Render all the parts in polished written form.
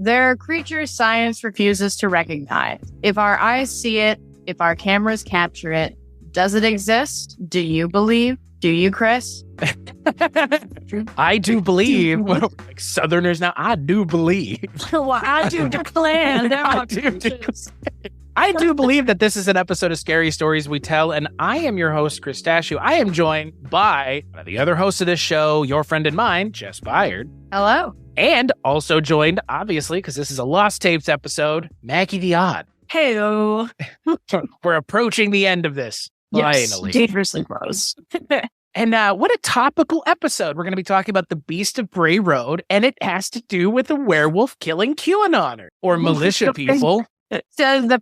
There are creatures science refuses to recognize. If our eyes see it, if our cameras capture it, does it exist? Do you believe? Do you, Chris? I do believe. Well, like Southerners now, I do believe. Well, I do declare. I do believe that this is an episode of Scary Stories We Tell, and I am your host, Chris Dashew. I am joined by the other host of this show, your friend and mine, Jess Byard. Hello. And also joined, obviously, because this is a Lost Tapes episode, Maggie the Odd. Hello. We're approaching the end of this. Yes, Finally. dangerously close. And what a topical episode. We're going to be talking about the Beast of Bray Road, and it has to do with a werewolf killing QAnon or militia people. So the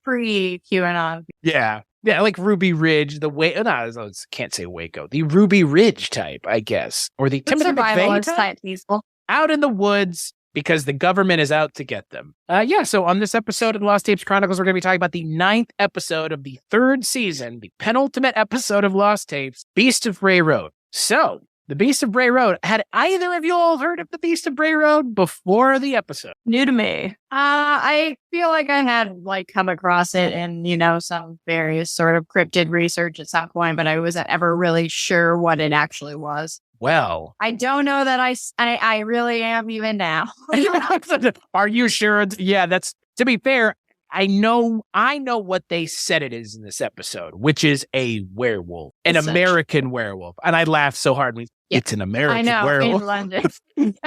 pre-QAnon. Yeah, like Ruby Ridge, can't say Waco, the Ruby Ridge type, I guess, or the Timothy McVeigh type people out in the woods because the government is out to get them. So on this episode of Lost Tapes Chronicles, we're going to be talking about the 9th episode of the 3rd season, the penultimate episode of Lost Tapes, Beast of Bray Road. So, the Beast of Bray Road. Had either of you all heard of the Beast of Bray Road before the episode? New to me. I feel like I had come across it in, some various sort of cryptid research at some point, but I wasn't ever really sure what it actually was. Well, I don't know that I really am even now. Are you sure? Yeah, that's, to be fair, I know what they said it is in this episode, which is a werewolf, an American werewolf. And I laughed so hard. It's an American werewolf. In London.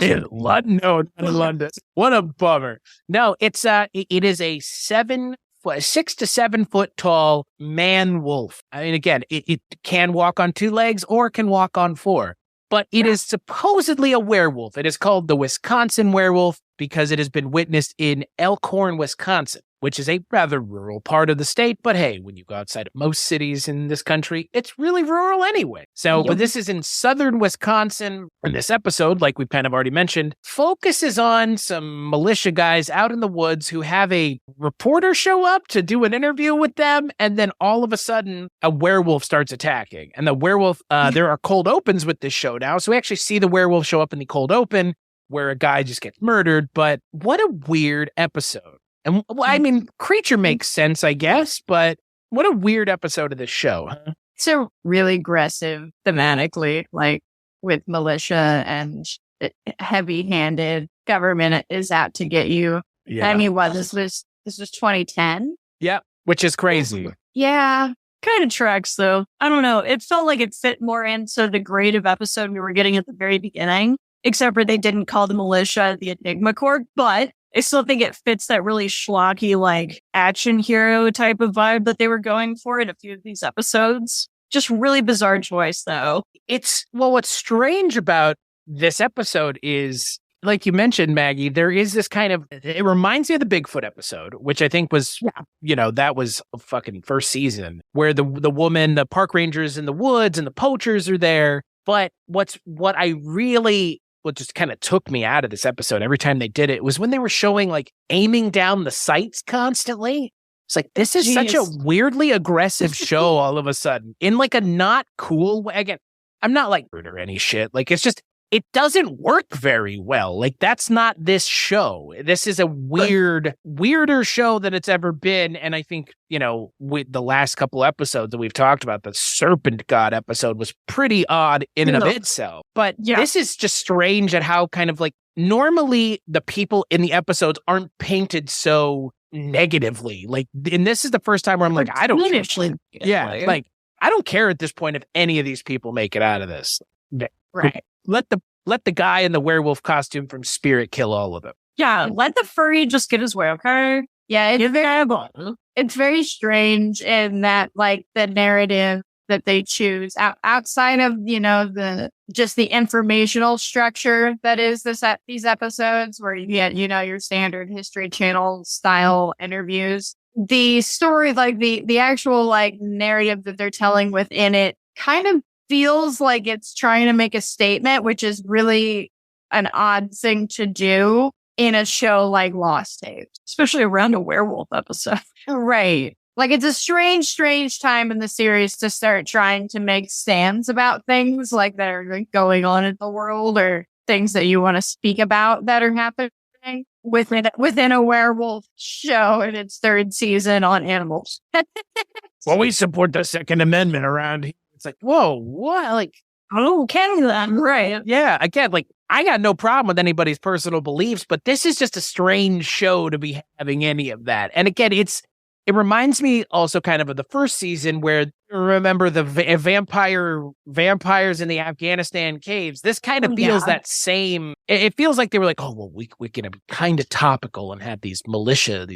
In London? No, not in London. What a bummer. No, it is a 6 to 7 foot tall man wolf. I mean, again, it can walk on 2 legs or can walk on 4. But it is supposedly a werewolf. It is called the Wisconsin werewolf because it has been witnessed in Elkhorn, Wisconsin, which is a rather rural part of the state. But hey, when you go outside of most cities in this country, it's really rural anyway. So, But this is in southern Wisconsin. And this episode, like we kind of already mentioned, focuses on some militia guys out in the woods who have a reporter show up to do an interview with them. And then all of a sudden, a werewolf starts attacking. And the werewolf, there are cold opens with this show now. So we actually see the werewolf show up in the cold open where a guy just gets murdered. But what a weird episode. And I mean, creature makes sense, I guess, but what a weird episode of this show. Huh? It's a really aggressive thematically, with militia and heavy-handed government is out to get you. Yeah. I mean, this was 2010? Yeah, which is crazy. Yeah, kind of tracks though. I don't know. It felt like it fit more into the grade of episode we were getting at the very beginning, except for they didn't call the militia the Enigma Corps, but I still think it fits that really schlocky, action hero type of vibe that they were going for in a few of these episodes. Just really bizarre choice, though. What's strange about this episode is, like you mentioned, Maggie, there is this kind of, it reminds me of the Bigfoot episode, which I think was, that was a fucking first season, where the woman, the park rangers in the woods and the poachers are there. But what just kind of took me out of this episode every time they did it was when they were showing aiming down the sights constantly. It's this is such a weirdly aggressive show all of a sudden in a not cool way. Again, I'm not rude or any shit. It's just, it doesn't work very well. That's not this show. This is a weirder show than it's ever been. And I think, with the last couple episodes that we've talked about, the Serpent God episode was pretty odd in and of itself. But this is just strange at how kind of normally the people in the episodes aren't painted so negatively. And this is the first time where I'm I don't care. Yeah. I don't care at this point if any of these people make it out of this. Right. Let the guy in the werewolf costume from Spirit kill all of them. Yeah, let the furry just get his way, okay? Yeah, it's very strange in that, the narrative that they choose outside of, the informational structure that is these episodes where you get, your standard History Channel style interviews. The story, the actual, narrative that they're telling within it kind of feels like it's trying to make a statement, which is really an odd thing to do in a show like Lost Tapes, especially around a werewolf episode. Right. It's a strange time in the series to start trying to make stands about things that are going on in the world or things that you want to speak about that are happening within a werewolf show in its third season on animals. Well, we support the Second Amendment around here. It's like, whoa, what? Like, okay then. Right. yeah, again, like, I got no problem with anybody's personal beliefs, but this is just a strange show to be having any of that. And again, it reminds me also kind of the first season where, remember the vampires in the Afghanistan caves. This kind of feels that same. It feels like they were like, oh, well, we're gonna be kind of topical and have these militia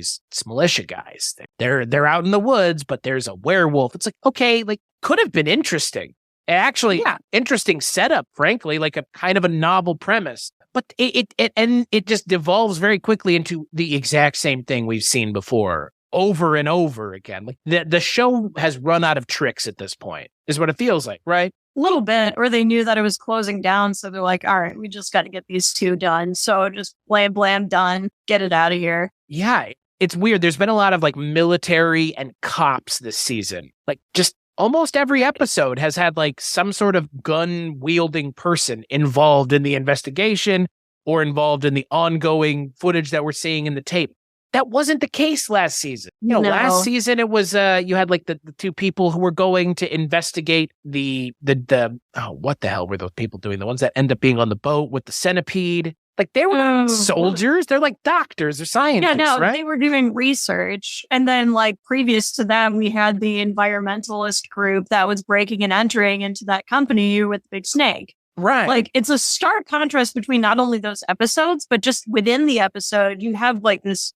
guys. They're out in the woods, but there's a werewolf. It's like, okay, like, could have been interesting. Actually, interesting setup, frankly, like a kind of a novel premise. But it just devolves very quickly into the exact same thing we've seen before, over and over again. Like the show has run out of tricks at this point, is what it feels like, right? A little bit, or they knew that it was closing down, so they're like, all right, we just got to get these two done. So just blam, done, get it out of here. Yeah, it's weird. There's been a lot of like military and cops this season. Like just almost every episode has had like some sort of gun-wielding person involved in the investigation or involved in the ongoing footage that we're seeing in the tape. That wasn't the case last season. Last season it was you had like the two people who were going to investigate the what the hell were those people doing? The ones that end up being on the boat with the centipede. Like they were soldiers. They're like doctors or scientists, right? They were doing research. And then like previous to that, we had the environmentalist group that was breaking and entering into that company with the big snake. Right. Like it's a stark contrast between not only those episodes, but just within the episode, you have like this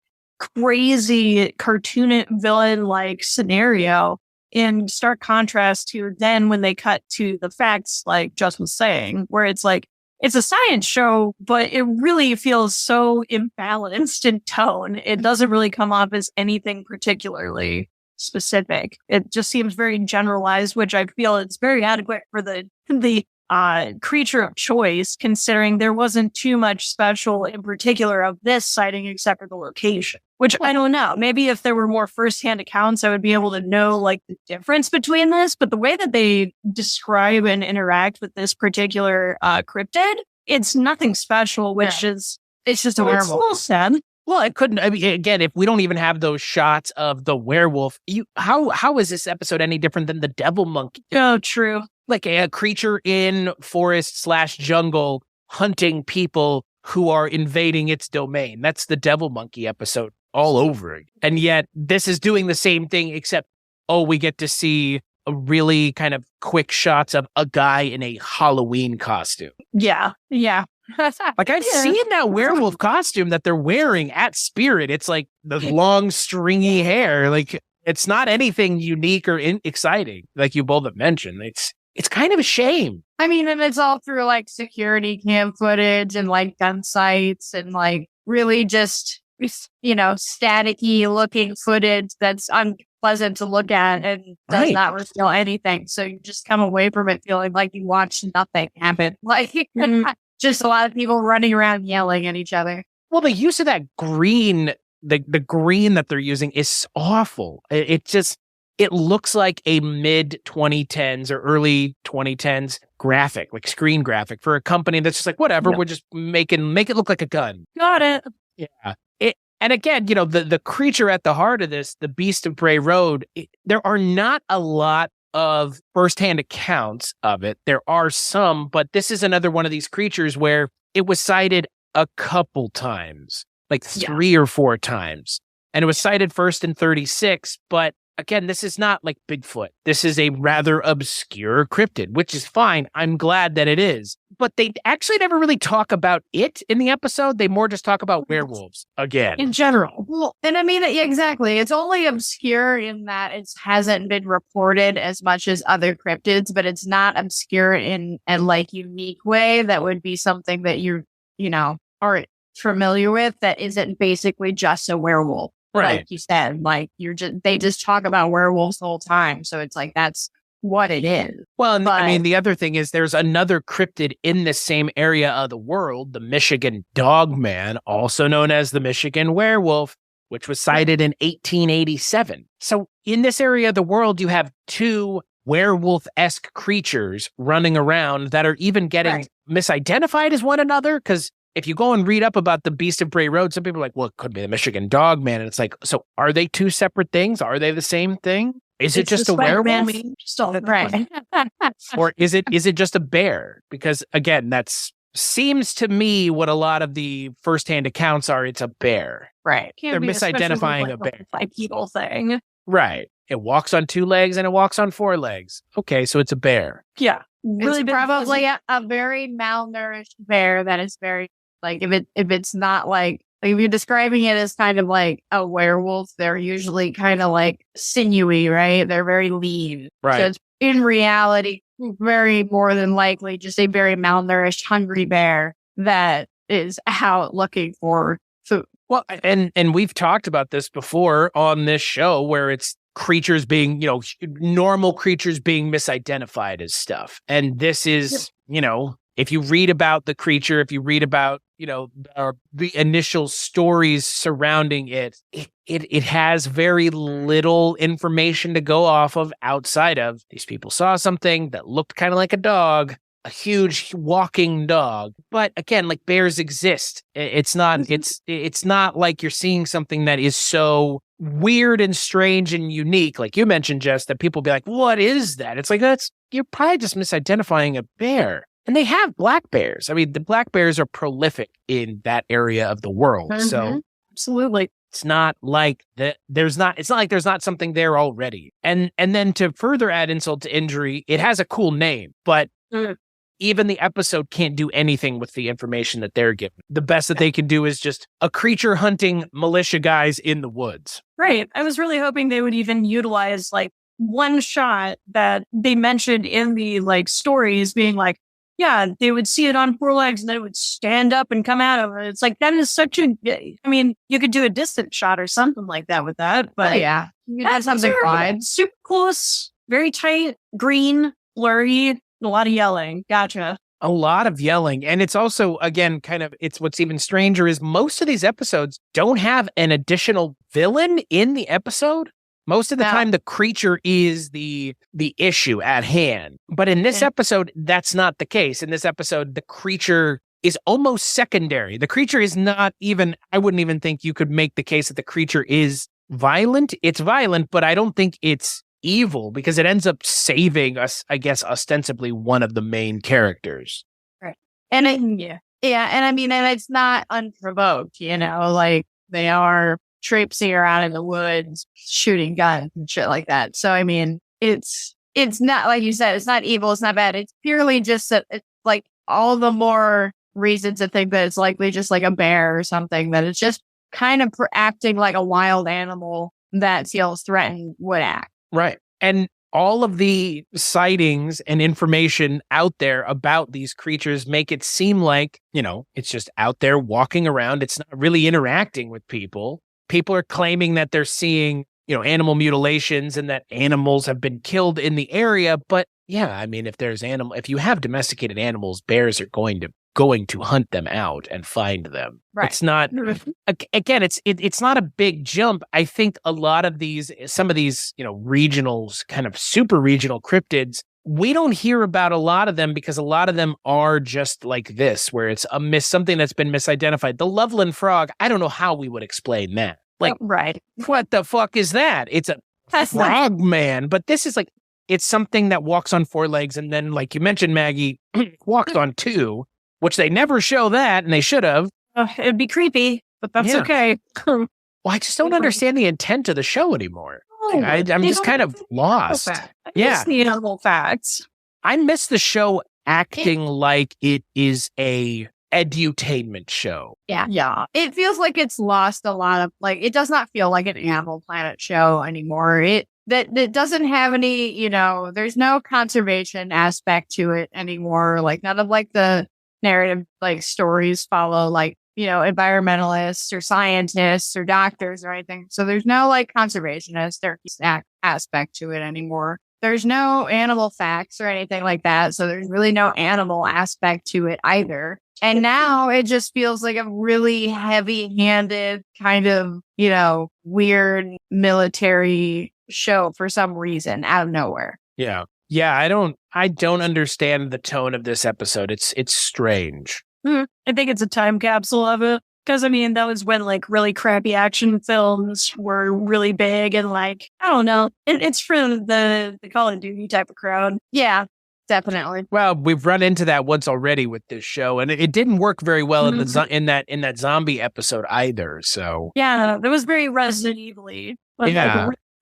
crazy cartoon villain like scenario in stark contrast to then when they cut to the facts, like Just was saying, where it's like, it's a science show, but it really feels so imbalanced in tone. It doesn't really come off as anything particularly specific. It just seems very generalized, which I feel is very adequate for the creature of choice, considering there wasn't too much special in particular of this sighting except for the location. Which I don't know. Maybe if there were more firsthand accounts, I would be able to know like the difference between this. But the way that they describe and interact with this particular cryptid, it's nothing special, which is, it's just a werewolf. It's a little sad. Well, it couldn't. I mean, again, if we don't even have those shots of the werewolf, how is this episode any different than the devil monkey? Oh, true. Like a creature in forest/jungle hunting people who are invading its domain. That's the devil monkey episode all over again. And yet this is doing the same thing, except, we get to see a really kind of quick shots of a guy in a Halloween costume. Yeah. Like I've seen that werewolf costume that they're wearing at Spirit. It's like the long stringy hair. Like it's not anything unique or exciting, like you both have mentioned. It's kind of a shame. I mean, and it's all through like security cam footage and like gun sites and like really just, staticky looking footage that's unpleasant to look at and does not reveal anything. So you just come away from it feeling like you watched nothing happen. Like just a lot of people running around yelling at each other. Well, the use of that green, the green that they're using is awful. It looks like a mid 2010s or early 2010s graphic, like screen graphic for a company that's just like, whatever, we're just make it look like a gun. Got it. Yeah. And again, the creature at the heart of this, the Beast of Bray Road, there are not a lot of firsthand accounts of it. There are some, but this is another one of these creatures where it was cited a couple times, like 3 or 4 times. And it was cited first in 36, but again, this is not like Bigfoot. This is a rather obscure cryptid, which is fine. I'm glad that it is. But they actually never really talk about it in the episode. They more just talk about werewolves again. In general. Well, and I mean, exactly. It's only obscure in that it hasn't been reported as much as other cryptids, but it's not obscure in a like unique way that would be something that you are familiar with that isn't basically just a werewolf. Right. Like you said, like they just talk about werewolves the whole time. So it's like, that's what it is. Well, and I mean, the other thing is there's another cryptid in the same area of the world, the Michigan Dogman, also known as the Michigan Werewolf, which was cited in 1887. So in this area of the world, you have 2 werewolf-esque creatures running around that are even getting misidentified as one another? Because if you go and read up about the Beast of Bray Road, some people are like, well, it could be the Michigan Dog Man. And it's like, so are they two separate things? Are they the same thing? Is it just a werewolf? Right. Or is it just a bear? Because again, that's seems to me what a lot of the firsthand accounts are. It's a bear. Right. They're misidentifying a bear. Bipedal thing. Right. It walks on 2 legs and it walks on 4 legs. Okay, so it's a bear. Yeah. Really, it's probably a very malnourished bear that is very, like, if it's not like if you're describing it as kind of like a werewolf, they're usually kind of like sinewy, right? They're very lean. Right. So it's in reality very more than likely just a very malnourished, hungry bear that is out looking for food. Well, and we've talked about this before on this show where it's creatures being, normal creatures being misidentified as stuff. And this is, if you read about the creature, if you read about, the initial stories surrounding it has very little information to go off of outside of these people saw something that looked kind of like a dog, a huge walking dog. But again, like bears exist. It's not like you're seeing something that is so weird and strange and unique. Like you mentioned, Jess, that people be like, what is that? It's like, you're probably just misidentifying a bear. And they have black bears. I mean, the black bears are prolific in that area of the world. Mm-hmm. So absolutely. It's not like that. It's not like there's not something there already. And then to further add insult to injury, it has a cool name, but even the episode can't do anything with the information that they're given. The best that they can do is just a creature hunting militia guys in the woods. Right. I was really hoping they would even utilize like one shot that they mentioned in the like stories being like, yeah, they would see it on 4 legs and then it would stand up and come out of it. It's like, that is such a, I mean, you could do a distant shot or something like that with that. But yeah, that's something fine. Super close, very tight, green, blurry, a lot of yelling. Gotcha. A lot of yelling. And it's also, again, it's what's even stranger is most of these episodes don't have an additional villain in the episode. Most of the time, the creature is the issue at hand. But in this episode, that's not the case. In this episode, the creature is almost secondary. The creature is not even, I wouldn't even think you could make the case that the creature is violent. It's violent, but I don't think it's evil because it ends up saving us, I guess, ostensibly one of the main characters. Right. And and I mean, and it's not unprovoked, like they are traipsing around in the woods, shooting guns and shit like that. So, I mean, it's not, like you said, it's not evil, it's not bad. It's purely just that it's like all the more reasons to think that it's likely just like a bear or something, that it's just kind of acting like a wild animal that feels threatened would act. Right. And all of the sightings and information out there about these creatures make it seem like, it's just out there walking around. It's not really interacting with people. People are claiming that they're seeing, animal mutilations and that animals have been killed in the area. But yeah, I mean, if you have domesticated animals, bears are going to hunt them out and find them. Right. It's not, again, it's not a big jump. I think a lot of some of these, regionals, kind of super regional cryptids, we don't hear about a lot of them because a lot of them are just like this, where it's something that's been misidentified. The Loveland frog, I don't know how we would explain that. Like, right. What the fuck is that? It's a frog man. But this is like, it's something that walks on 4 legs. And then, like you mentioned, Maggie, walks on 2, which they never show that, and they should have. It'd be creepy, but that's okay. Well, I just don't understand the intent of the show anymore. I'm just kind of lost. It's the animal facts. I miss the show acting like it is a edutainment show. Yeah. It feels like it's lost a lot of, like, it does not feel like an Animal Planet show anymore. It doesn't have any, there's no conservation aspect to it anymore. Like, none of like the narrative like stories follow like, environmentalists or scientists or doctors or anything. So there's no like conservationist or aspect to it anymore. There's no animal facts or anything like that. So there's really no animal aspect to it either. And now it just feels like a really heavy-handed kind of, weird military show for some reason out of nowhere. Yeah. Yeah, I don't I don't understand the tone of this episode. It's strange. I think it's a time capsule of it. Because, I mean, that was when, like, really crappy action films were really big and, like, I don't know. It's for the Call of Duty type of crowd. Yeah, definitely. Well, we've run into that once already with this show, and it didn't work very well in that zombie episode either, so. Yeah, that was very Resident Evil-y. Like,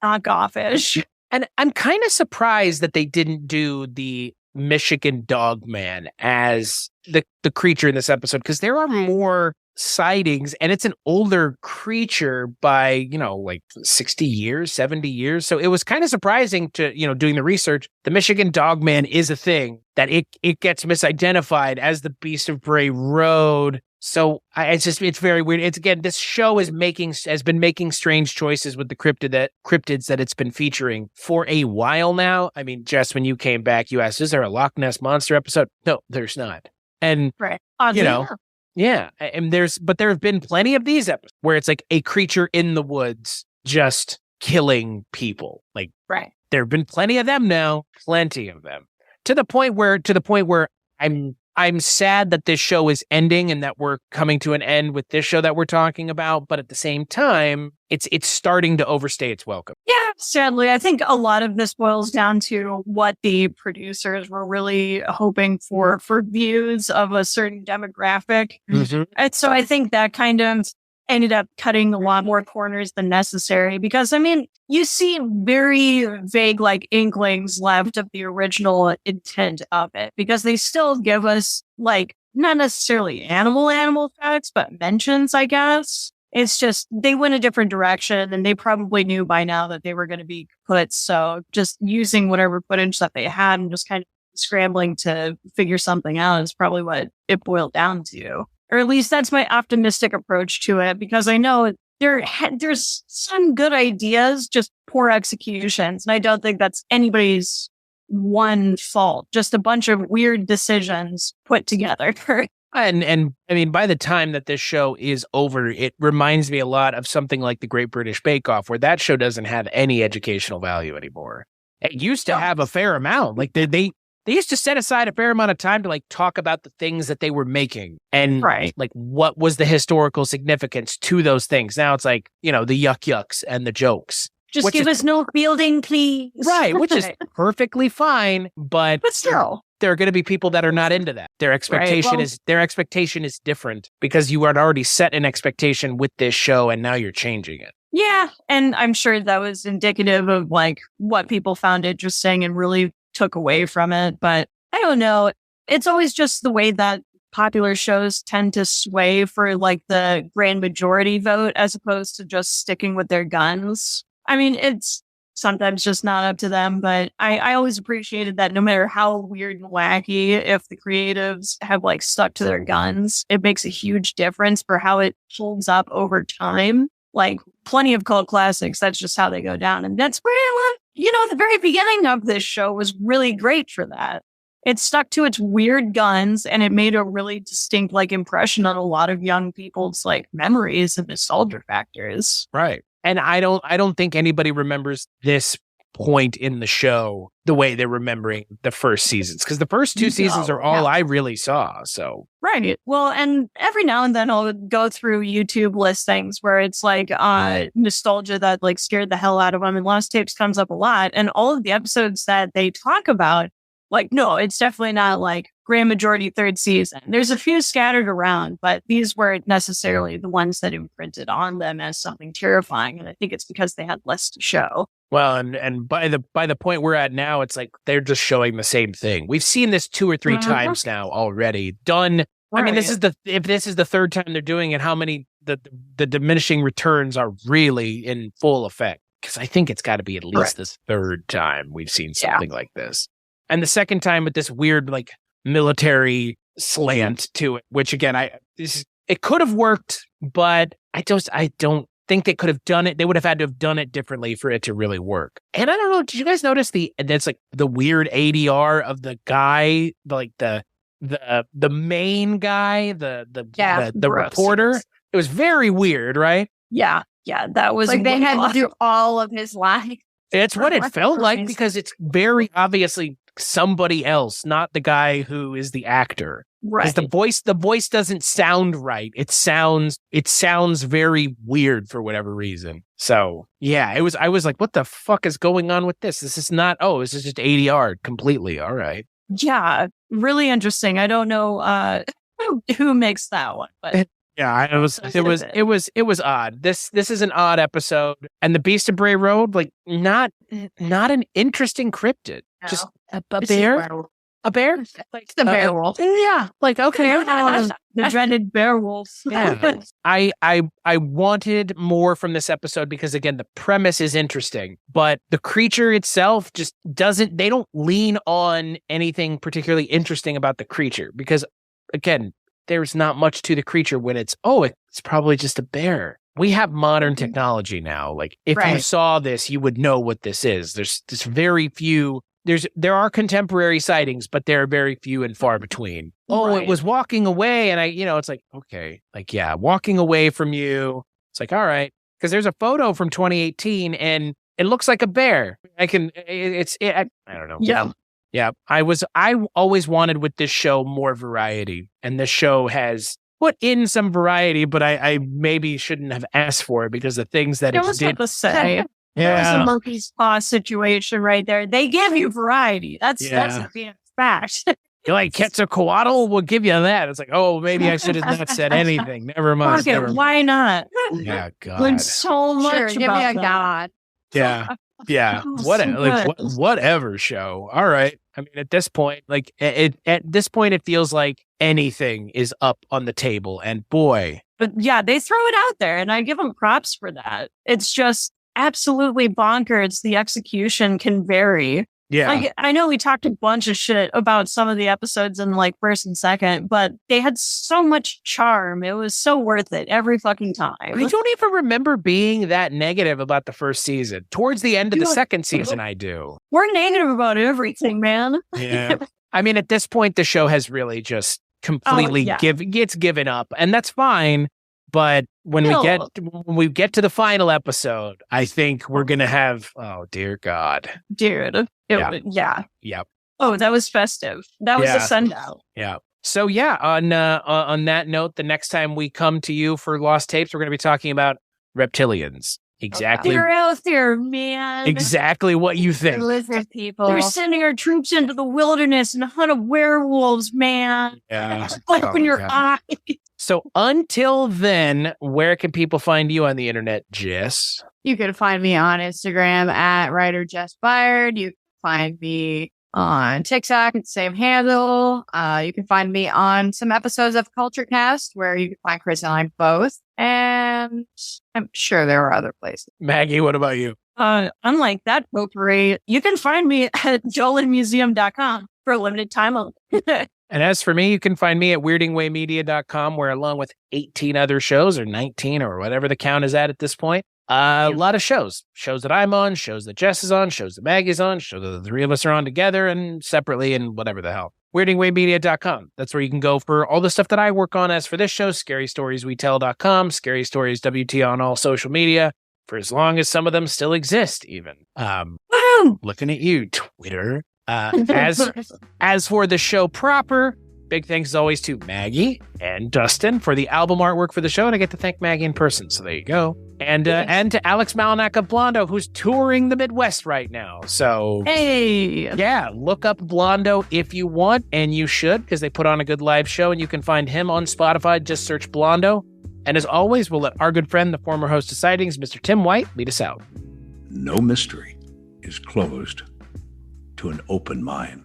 knockoff-ish. And I'm kind of surprised that they didn't do the Michigan Dog Man as the creature in this episode, because there are more sightings, and it's an older creature by, like 60 years, 70 years. So it was kind of surprising to, doing the research. The Michigan Dog Man is a thing that it gets misidentified as the Beast of Bray Road. So it's very weird. It's again, this show has been making strange choices with the cryptids that it's been featuring for a while now. I mean, Jess, when you came back, you asked, is there a Loch Ness Monster episode? No, there's not. And, right. Yeah, and there have been plenty of these episodes where it's like a creature in the woods just killing people. Like, right. There have been plenty of them now, plenty of them. To the point where I'm sad that this show is ending and that we're coming to an end with this show that we're talking about, but at the same time, it's starting to overstay its welcome. Yeah, sadly, I think a lot of this boils down to what the producers were really hoping for views of a certain demographic. Mm-hmm. And so I think that kind of ended up cutting a lot more corners than necessary because, I mean, you see very vague, like, inklings left of the original intent of it because they still give us, like, not necessarily animal facts, but mentions, I guess. It's just they went a different direction and they probably knew by now that they were going to be put. So just using whatever footage that they had and just kind of scrambling to figure something out is probably what it boiled down to. Or at least that's my optimistic approach to it, because I know there's some good ideas, just poor executions. And I don't think that's anybody's one fault, just a bunch of weird decisions put together. And I mean, by the time that this show is over, it reminds me a lot of something like the Great British Bake Off, where that show doesn't have any educational value anymore. It used to have a fair amount. Like they used to set aside a fair amount of time to, like, talk about the things that they were making and like what was the historical significance to those things. Now it's like, the yucks and the jokes. Just give us no fielding, please. Right, which is perfectly fine, but still, there are going to be people that are not into that. Their expectation is different because you had already set an expectation with this show and now you're changing it. Yeah, and I'm sure that was indicative of, like, what people found interesting and really took away from it. But I don't know. It's always just the way that popular shows tend to sway for, like, the grand majority vote as opposed to just sticking with their guns. I mean, it's sometimes just not up to them, but I always appreciated that no matter how weird and wacky, if the creatives have, like, stuck to their guns, it makes a huge difference for how it holds up over time. Like, plenty of cult classics, that's just how they go down. And that's where, the very beginning of this show was really great for that. It stuck to its weird guns and it made a really distinct, like, impression on a lot of young people's, like, memories and nostalgia factors. Right. And I don't think anybody remembers this point in the show the way they're remembering the first seasons, because the first two seasons are all I really saw. So right. Well, and every now and then I'll go through YouTube listings where it's like nostalgia that, like, scared the hell out of them, and Lost Tapes comes up a lot, and all of the episodes that they talk about, like, no, it's definitely not, like, grand majority third season. There's a few scattered around, but these weren't necessarily the ones that imprinted on them as something terrifying. And I think it's because they had less to show. Well, and by the point we're at now, it's like they're just showing the same thing. We've seen this 2 or 3 times now already. Done. Right. I mean, if this is the third time they're doing it, how many the diminishing returns are really in full effect? Because I think it's got to be at least the third time we've seen something like this. And the second time with this weird, like, military slant to it, which again, it could have worked, but I don't think they could have done it. They would have had to have done it differently for it to really work. And I don't know, did you guys notice that's like the weird ADR of the guy, like the main guy, the reporter? It was very weird, right? Yeah, that was like they had to do all of his life. It's what it felt like, because it's very obviously somebody else, not the guy who is the actor. Right. Because the voice doesn't sound right. It sounds very weird for whatever reason. So yeah, I was like, what the fuck is going on with this? This is not, this is just ADR completely. All right. Yeah. Really interesting. I don't know who makes that one, but yeah, it was odd. This is an odd episode. And the Beast of Bray Road, like not an interesting cryptid. No. Just a bear. A bear? Like the bear wolf. Yeah. Like, okay. the dreaded bear wolf. Yeah. I wanted more from this episode because, again, the premise is interesting, but the creature itself just they don't lean on anything particularly interesting about the creature because, again, there's not much to the creature when it's probably just a bear. We have modern technology now. Like, if you saw this, you would know what this is. There's very few. There are contemporary sightings, but they're very few and far between. It was walking away, and it's like, okay, like, yeah, walking away from you. It's like, all right, because there's a photo from 2018, and it looks like a bear. I don't know. Yeah. I always wanted with this show more variety, and this show has put in some variety, but I maybe shouldn't have asked for it because the things that it did. To say. Yeah. That was a monkey's paw situation right there. They give you variety. That's a fact. You're like, Quetzalcoatl will give you that. It's like, maybe I should have not said anything. Never mind. Why not? Yeah, God. Learned so much give about me a that. god. Yeah. Yeah. Whatever show. All right. I mean, at this point, like it feels like anything is up on the table. And boy. But yeah, they throw it out there and I give them props for that. It's just absolutely bonkers. The execution can vary. Yeah. Like, I know we talked a bunch of shit about some of the episodes in like first and second, but they had so much charm. It was so worth it every fucking time. I don't even remember being that negative about the first season. Towards the end of the second season, I do. We're negative about everything, man. Yeah. I mean, at this point, the show has really just completely given up, and that's fine. But when we get to the final episode, I think we're gonna have dear God, dude, yeah. Oh, that was festive. That was a sundown. Yeah. So yeah, on that note, the next time we come to you for Lost Tapes, we're gonna be talking about reptilians. Exactly. They're out there, man. Exactly what you think. Lizard people. They're sending our troops into the wilderness and hunt of werewolves, man. Yeah. Open your eyes. So until then, where can people find you on the internet, Jess? You can find me on Instagram at writer Jess Byard. You can find me on TikTok at the same handle. You can find me on some episodes of Culture Cast where you can find Chris and I both. And I'm sure there are other places. Maggie, what about you? Unlike that potpourri, you can find me at jolinmuseum.com for a limited time only. And as for me, you can find me at weirdingwaymedia.com, where along with 18 other shows, or 19, or whatever the count is at this point, a lot of shows that I'm on, shows that Jess is on, shows that Maggie's on, shows that the three of us are on together and separately and whatever the hell. weirdingwaymedia.com. That's where you can go for all the stuff that I work on. As for this show, scarystorieswetell.com, Scary Stories WT on all social media, for as long as some of them still exist, even. Looking at you, Twitter. As for the show proper, big thanks as always to Maggie and Dustin for the album artwork for the show, and I get to thank Maggie in person, so there you go. And to Alex Malinak of Blondo, who's touring the Midwest right now. So hey, yeah, look up Blondo if you want, and you should, because they put on a good live show, and you can find him on Spotify. Just search Blondo. And as always, we'll let our good friend, the former host of Sightings, Mr. Tim White, lead us out. No mystery is closed to an open mind.